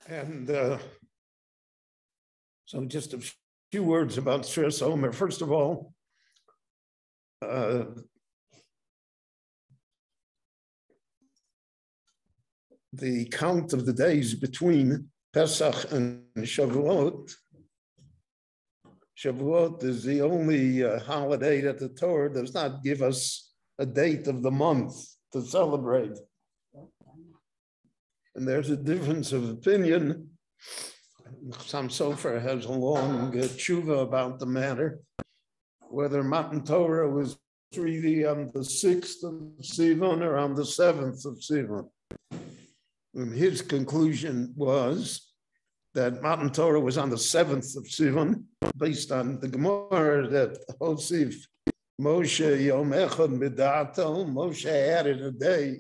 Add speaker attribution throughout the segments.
Speaker 1: And so just a few words about Sfiras Omer. First of all, the count of the days between Pesach and Shavuot. Shavuot is the only holiday that the Torah does not give us a date of the month to celebrate. And there's a difference of opinion. Sam Sofer has a long tshuva about the matter, whether Matan Torah was really on the 6th of Sivan or on the 7th of Sivan. And his conclusion was that Matan Torah was on the 7th of Sivan, based on the Gemara that Hosif Moshe Yom Echad Midato, Moshe added a day.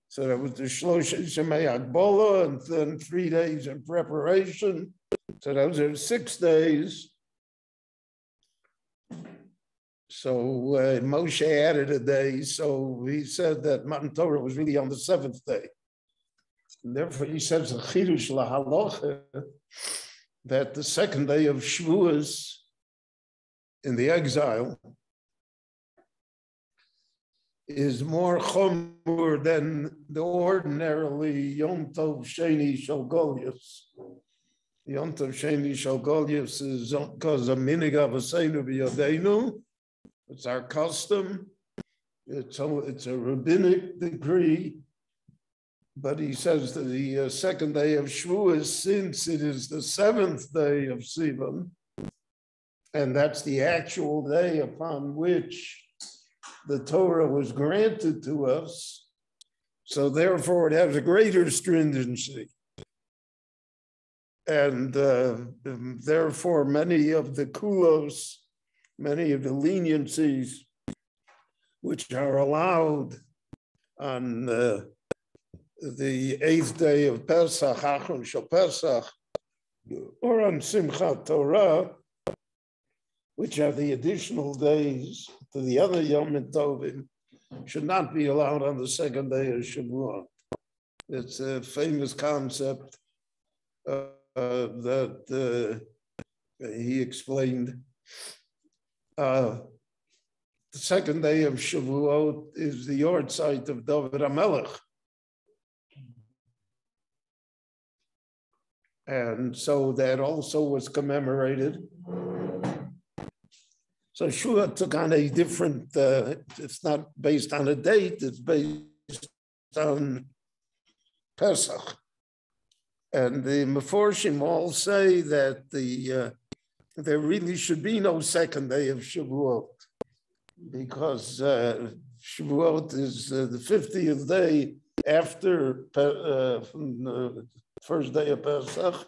Speaker 1: So that was the Shlosha Shemei Agbola, and then 3 days in preparation. So those are 6 days. So Moshe added a day. So he said that Matan Torah was really on the 7th day. And therefore, he says the Chidush LaHalacha that the 2nd day of Shavuos in the exile is more chomur than the ordinarily Yom Tov Sheni Shel Golius. Yom Tov Sheni Shel Golius is because of Minig Avaseinu B'Yodeinu. It's our custom. It's a rabbinic decree. But he says that the 2nd day of Shavuos, since it is the 7th day of Sivan, and that's the actual day upon which the Torah was granted to us, so therefore it has a greater stringency. And therefore many of the kulos, many of the leniencies which are allowed on the 8th day of Pesach, Achron Shel Pesach, or on Simchat Torah, which are the additional days to the other Yom Tovim, should not be allowed on the 2nd day of Shavuot. It's a famous concept that he explained. The 2nd day of Shavuot is the yahrzeit of David HaMelech. And so that also was commemorated. So Shavuot took on a different, it's not based on a date, it's based on Pesach. And the Meforshim all say that there really should be no 2nd day of Shavuot, because Shavuot is the 50th day after the first day of Pesach.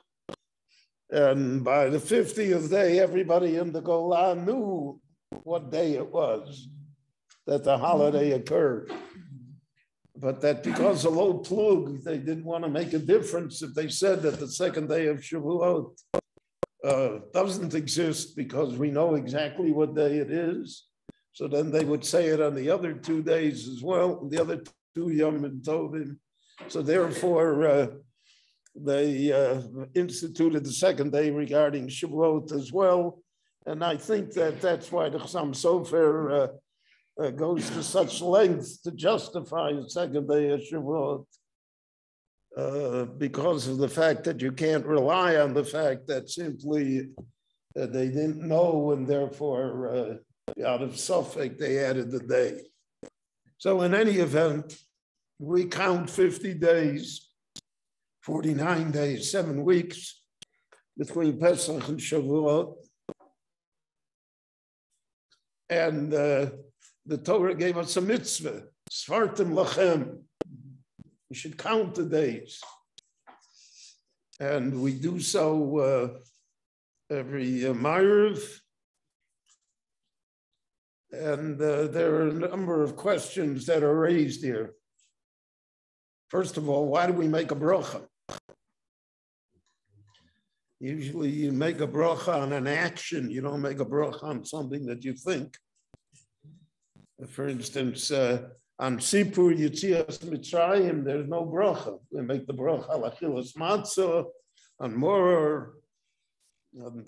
Speaker 1: And by the 50th day, everybody in the Golan knew what day it was that the holiday occurred. But that because of low plug, they didn't want to make a difference if they said that the 2nd day of Shavuot doesn't exist because we know exactly what day it is. So then they would say it on the other 2 days as well, the other 2 Yom Tovim. So therefore, they instituted the 2nd day regarding Shavuot as well. And I think that that's why the Chassam Sofer goes to such lengths to justify the 2nd day of Shavuot, because of the fact that you can't rely on the fact that simply they didn't know, and therefore out of Suffolk they added the day. So in any event, we count 50 days, 49 days, 7 weeks between Pesach and Shavuot. And the Torah gave us a mitzvah, Sfartim Lachem. We should count the days. And we do so every Maariv. And there are a number of questions that are raised here. First of all, why do we make a bracha? Usually you make a bracha on an action. You don't make a bracha on something that you think. For instance, On Sipur Yitzias Mitzrayim, there's no bracha. We make the bracha al achilas matzah, on Moror, on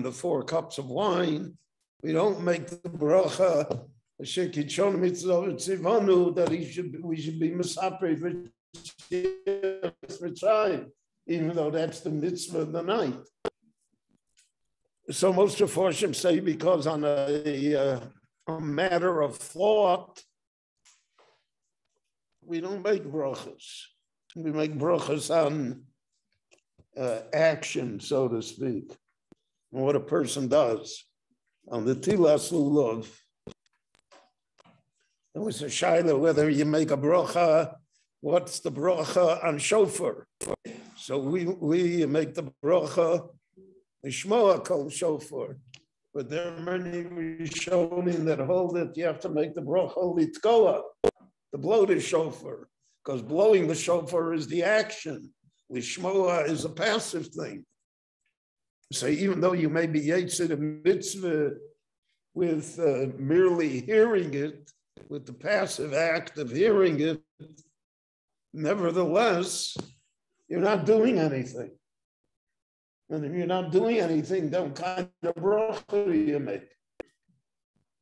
Speaker 1: the 4 cups of wine. We don't make the bracha shekichon mitzvah tzivanu that we should be misaprid with Mitzrayim, even though that's the mitzvah of the night. So most of Forshim say because on a matter of thought, we don't make brachas. We make brachas on action, so to speak, and what a person does. On the Tilas Lulav, it was a shaila whether you make a bracha, what's the bracha on shofar? So we make the bracha, Ishmoa kol shofar. But there are many Rishonim that hold that you have to make the bracha litkoa, to blow the shofar, because blowing the shofar is the action. Lishmoa is a passive thing. So even though you may be yetzer a mitzvah with merely hearing it, with the passive act of hearing it, nevertheless, you're not doing anything. And if you're not doing anything, then what kind of bracha do you make?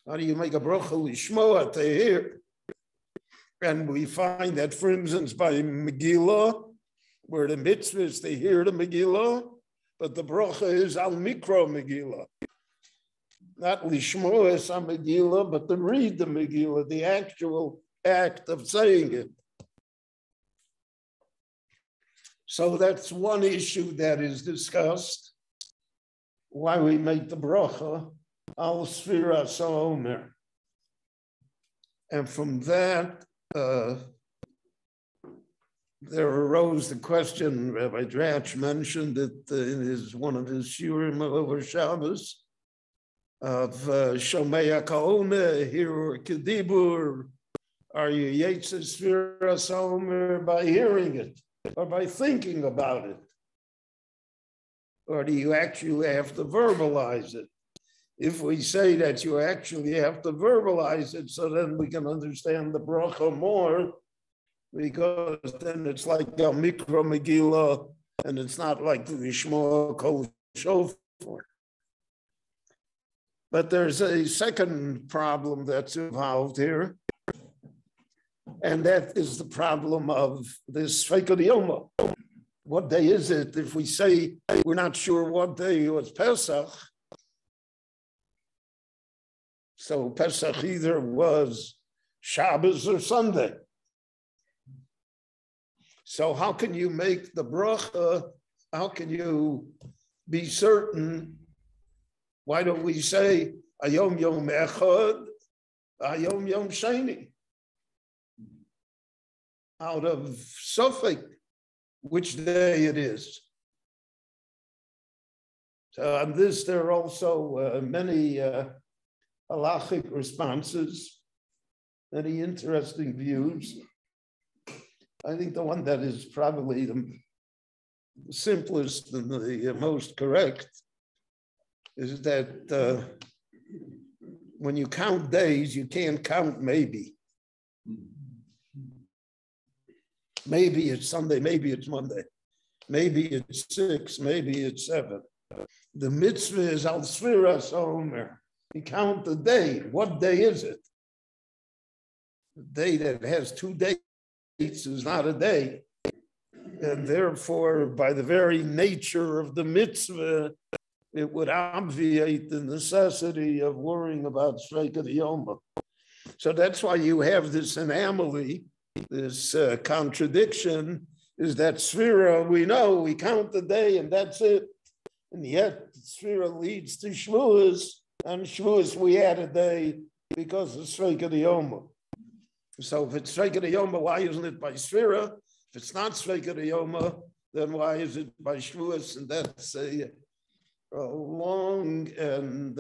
Speaker 1: How do you make a bracha lishmoa, to hear? And we find that, for instance, by Megillah, where the mitzvah is to hear the Megillah, but the bracha is al mikro Megillah. Not lishmoa es Megillah, but to read the Megillah, the actual act of saying it. So that's one issue that is discussed, why we make the bracha al sfira sa'omer. And from that, there arose the question, Rabbi Dratch mentioned it in one of his shiurim over Shabbos, of Shomei Kaona, Hirur Kedibur, are you Yetzer Sfira Somer by hearing it or by thinking about it? Or do you actually have to verbalize it? If we say that you actually have to verbalize it, so then we can understand the bracha more, because then it's like a mikro Megillah, and it's not like the Lishmoa kol shofar. But there's a second problem that's involved here, and that is the problem of this Sfeika Yoma. What day is it? If we say we're not sure what day it was Pesach, so Pesach either was Shabbos or Sunday. So how can you make the bracha? How can you be certain? Why don't we say Ayom Yom Echad, Ayom Yom Sheni? Out of Suffolk, which day it is. So on this, there are also many halachic responses, many interesting views. I think the one that is probably the simplest and the most correct is that when you count days, you can't count maybe. Maybe it's Sunday, maybe it's Monday, maybe it's 6, maybe it's 7. The mitzvah is al sfiras omer. You count the day. What day is it? The day that has 2 days is not a day. And therefore, by the very nature of the mitzvah, it would obviate the necessity of worrying about Sfeika Yoma. So that's why you have this anomaly, this contradiction, is that Sfira, we know, we count the day and that's it. And yet, Sfira leads to Shavuos, and Shavuos we add a day because of Sfeika Yoma. So if it's Sfeika Yoma, why isn't it by Sfira? If it's not Sfeika Yoma, then why is it by Shavuos? And that's a long and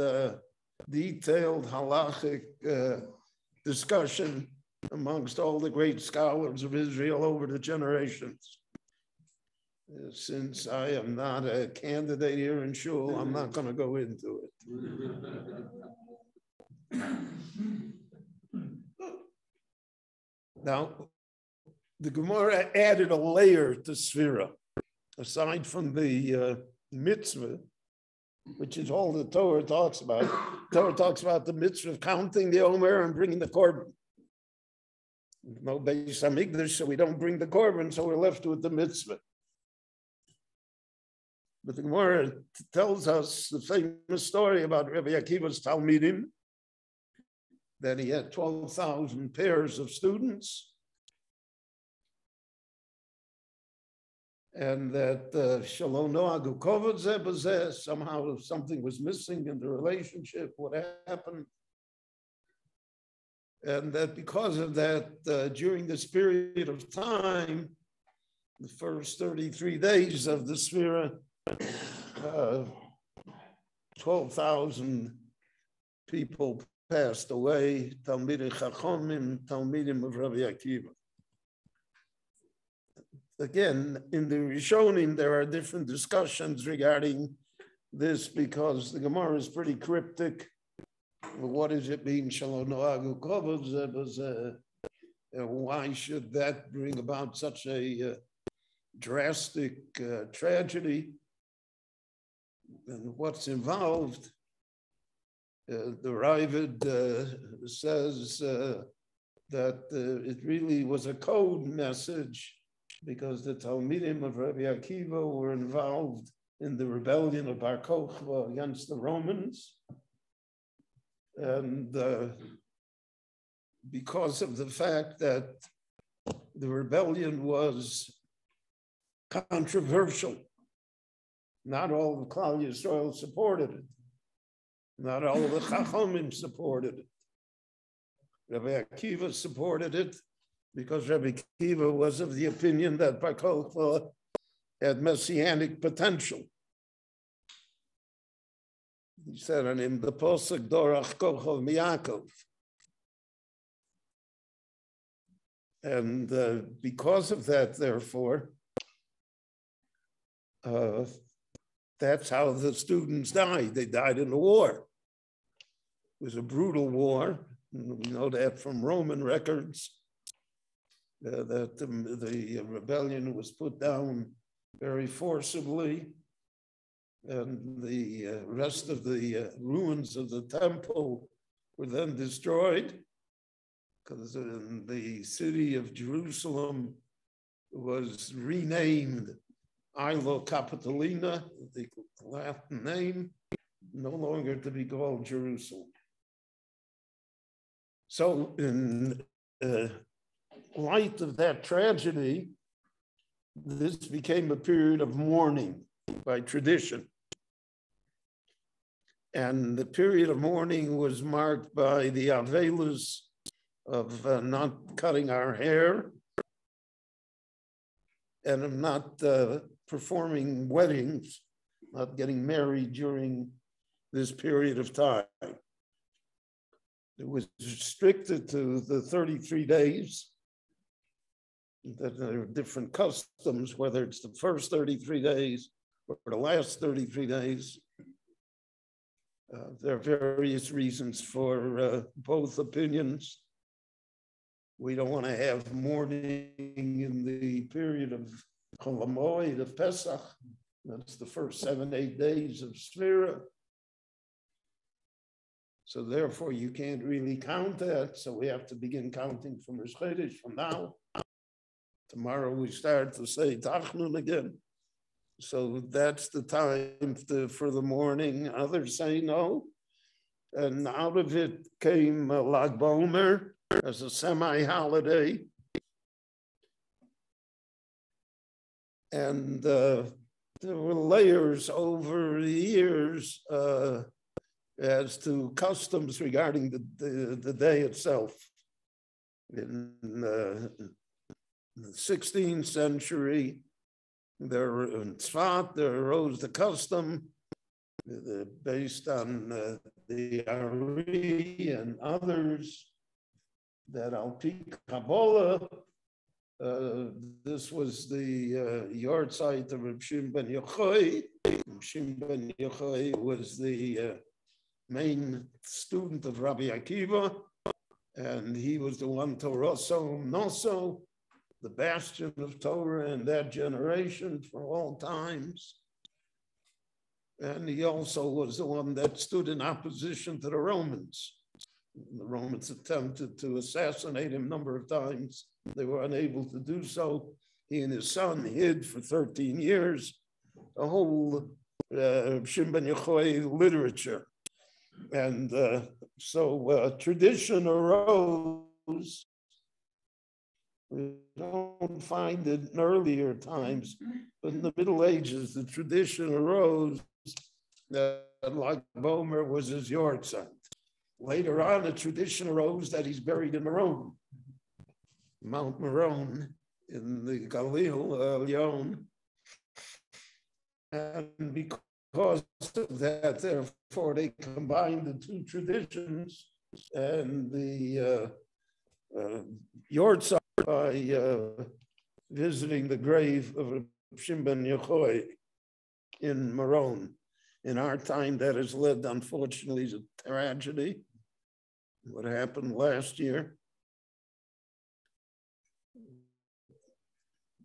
Speaker 1: detailed halachic discussion amongst all the great scholars of Israel over the generations. Since I am not a candidate here in Shul, I'm not going to go into it. Now, the Gemara added a layer to Sfira, aside from the mitzvah, which is all the Torah talks about. Torah talks about the mitzvah of counting the Omer and bringing the korban. No Beis Hamikdash, so we don't bring the korban, so we're left with the mitzvah. But the Gemara tells us the famous story about Rabbi Akiva's Talmidim, that he had 12,000 pairs of students, and that Shalom Noagu Kovod Zeh B'Zeh, somehow something was missing in the relationship, what happened. And that because of that, during this period of time, the first 33 days of the Sfira, 12,000 people passed away, Talmidei Chachomim, Talmidim of Rabbi Akiva. Again, in the Rishonim, there are different discussions regarding this because the Gemara is pretty cryptic. What does it mean, Shalom Noagu Kovod Zeh B'Zeh? Why should that bring about such a drastic tragedy? And what's involved? The Ravid says that it really was a code message because the Talmidim of Rabbi Akiva were involved in the rebellion of Bar Kokhba against the Romans. And because of the fact that the rebellion was controversial, not all the Klal Yisrael supported it. Not all of the Chachomim supported it. Rabbi Akiva supported it because Rabbi Akiva was of the opinion that Bar Kokhba had messianic potential. He said on him, the Posuk Dorach Kochov Miyakov. And because of that, therefore, that's how the students died. They died in the war. It was a brutal war. We know that from Roman records, that the rebellion was put down very forcibly. And the rest of the ruins of the temple were then destroyed because the city of Jerusalem was renamed Ailo Capitolina, the Latin name, no longer to be called Jerusalem. So in light of that tragedy, this became a period of mourning by tradition. And the period of mourning was marked by the Aveilus of not cutting our hair and of not performing weddings, not getting married during this period of time. It was restricted to the 33 days. That there are different customs, whether it's the first 33 days or the last 33 days. There are various reasons for both opinions. We don't want to have mourning in the period of Chol HaMoed, of Pesach. That's the first 7, 8 days of Sfira. So therefore, you can't really count that. So we have to begin counting from Rosh Chodesh from now. Tomorrow we start to say Tachnun again. So that's the time for the mourning. Others say no. And out of it came Lag BaOmer as a semi-holiday. And there were layers over the years as to customs regarding the day itself. In the 16th century, there in Tzfat, there arose the custom based on the Ari and others that Al Pi Kabbalah, this was the yard site of Reb Shimon ben Yochai. Reb Shimon ben Yochai was the main student of Rabbi Akiva, And he was the one Toroso Noso, the bastion of Torah in that generation for all times. And he also was the one that stood in opposition to the Romans. The Romans attempted to assassinate him a number of times. They were unable to do so. He and his son hid for 13 years the whole Shimon ben Yochai literature. And so tradition arose. We don't find it in earlier times, but in the Middle Ages, the tradition arose that like Bomer was his yahrzeit. Later on, a tradition arose that he's buried in Meron, Mount Meron in the Galil, Lyon. And because of that, therefore, they combined the two traditions, and the yahrzeit by visiting the grave of Shimon ben Yochai in Meron. In our time, that has led, unfortunately, to tragedy. What happened last year.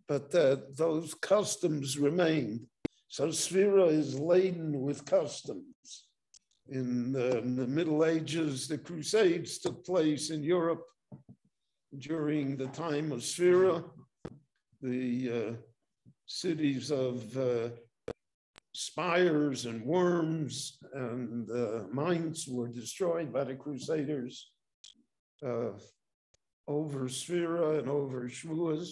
Speaker 1: But those customs remained. So Sfira is laden with customs. In the Middle Ages, the Crusades took place in Europe during the time of Sfira. The cities of Spires and Worms and Mainz were destroyed by the Crusaders over Sfira and over Shavuos.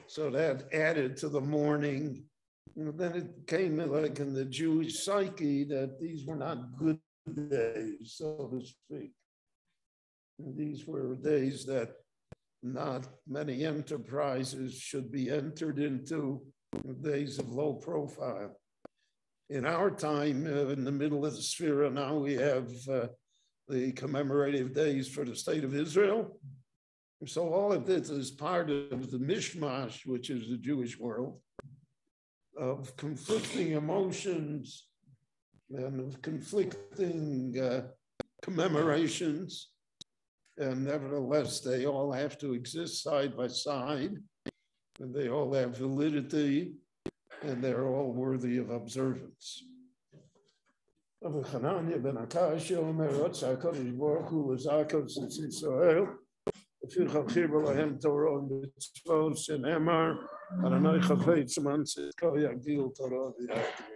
Speaker 1: So that added to the mourning. Then it came like in the Jewish psyche that these were not good days, so to speak. And these were days that not many enterprises should be entered into, days of low profile. In our time, in the middle of the Sfira, now we have the commemorative days for the state of Israel. So all of this is part of the mishmash, which is the Jewish world, of conflicting emotions and of conflicting commemorations. And nevertheless, they all have to exist side by side, and they all have validity, and they're all worthy of observance. Rabbi Hanania ben Akash Omer Rotza HaKadosh Baruch Hu L'Zakov Tzitz Yisrael V'ficha Chibur Lahem Torah Mitzvot Shenemar Adonai Chafetz Man Tzidko Yagdil Torah V'Yagdil